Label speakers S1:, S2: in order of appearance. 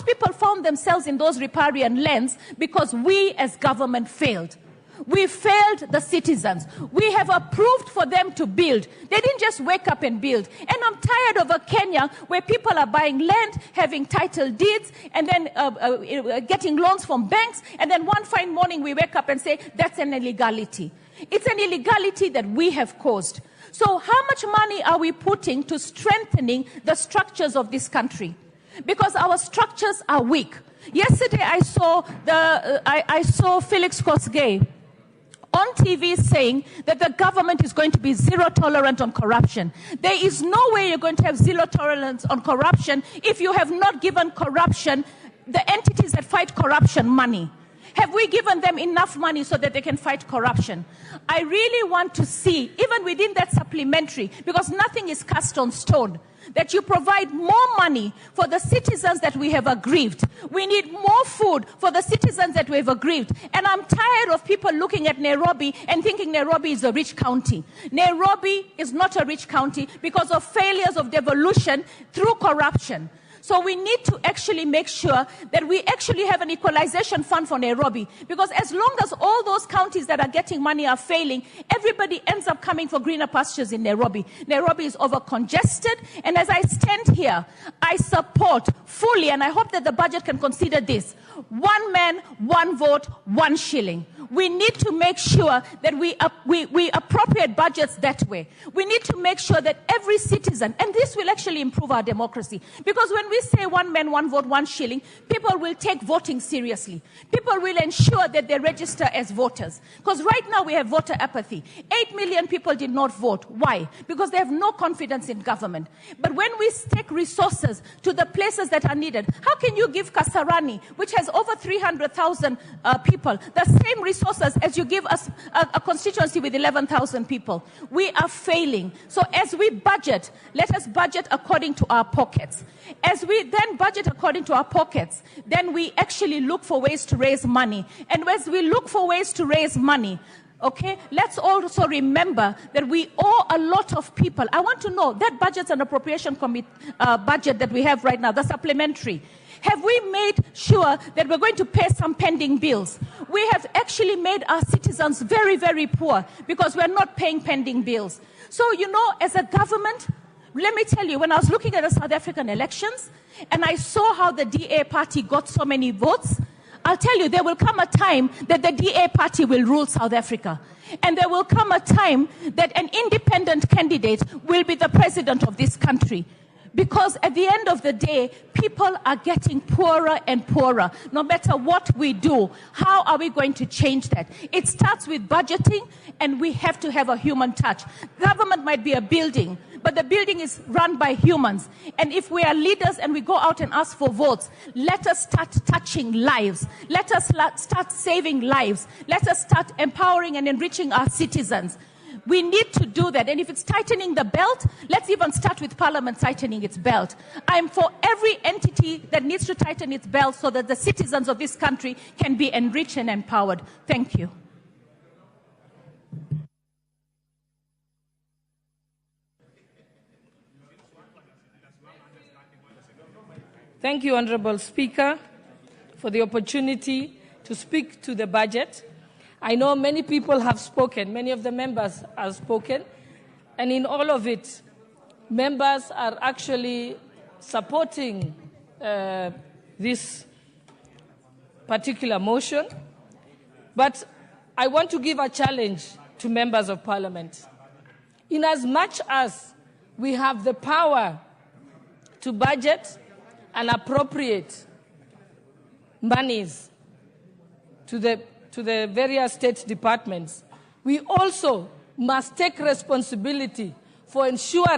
S1: those people found themselves in those riparian lands because we as government failed. We failed the citizens. We have approved for them to build. They didn't just wake up and build. And I'm tired of a Kenya where people are buying land, having title deeds, and then getting loans from banks, and then one fine morning we wake up and say, that's an illegality. It's an illegality that we have caused. So how much money are we putting to strengthening the structures of this country? Because our structures are weak. Yesterday I saw Felix Kosgei on TV saying that the government is going to be zero tolerant on corruption. There is no way you're going to have zero tolerance on corruption if you have not given corruption, the entities that fight corruption, money. Have we given them enough money so that they can fight corruption? I really want to see, even within that supplementary, because nothing is cast on stone, that you provide more money for the citizens that we have aggrieved. We need more food for the citizens that we have aggrieved. And I'm tired of people looking at Nairobi and thinking Nairobi is a rich county. Nairobi is not a rich county because of failures of devolution through corruption. So we need to actually make sure that we actually have an equalization fund for Nairobi. Because as long as all those counties that are getting money are failing, everybody ends up coming for greener pastures in Nairobi. Nairobi is over-congested. And as I stand here, I support fully, and I hope that the budget can consider this, 1 man, 1 vote, 1 shilling. We need to make sure that we appropriate budgets that way. We need to make sure that every citizen, and this will actually improve our democracy, because when we say 1 man, 1 vote, 1 shilling, people will take voting seriously. People will ensure that they register as voters. Because right now we have voter apathy. 8 million people did not vote. Why? Because they have no confidence in government. But when we take resources to the places that are needed, how can you give Kasarani, which has over 300,000 people, the same resources as you give us a constituency with 11,000 people? We are failing. So as we budget, let us budget according to our pockets. As we then budget according to our pockets, then we actually look for ways to raise money. And as we look for ways to raise money, okay, let's also remember that we owe a lot of people. I want to know that budgets and appropriation budget that we have right now, the supplementary. Have we made sure that we're going to pay some pending bills? We have actually made our citizens very, very poor because we're not paying pending bills. So, you know, as a government, let me tell you, when I was looking at the South African elections and I saw how the DA party got so many votes, I'll tell you, there will come a time that the DA party will rule South Africa. And there will come a time that an independent candidate will be the president of this country. Because at the end of the day, people are getting poorer and poorer. No matter what we do, how are we going to change that? It starts with budgeting, and we have to have a human touch. Government might be a building, but the building is run by humans. And if we are leaders and we go out and ask for votes, let us start touching lives. Let us start saving lives. Let us start empowering and enriching our citizens. We need to do that. And if it's tightening the belt, let's even start with Parliament tightening its belt. I'm for every entity that needs to tighten its belt so that the citizens of this country can be enriched and empowered. Thank you.
S2: Thank you, Honourable Speaker, for the opportunity to speak to the budget. I know many people have spoken, many of the members have spoken, and in all of it, members are actually supporting this particular motion. But I want to give a challenge to members of Parliament. In as much as we have the power to budget and appropriate monies to the various state departments, we also must take responsibility for ensuring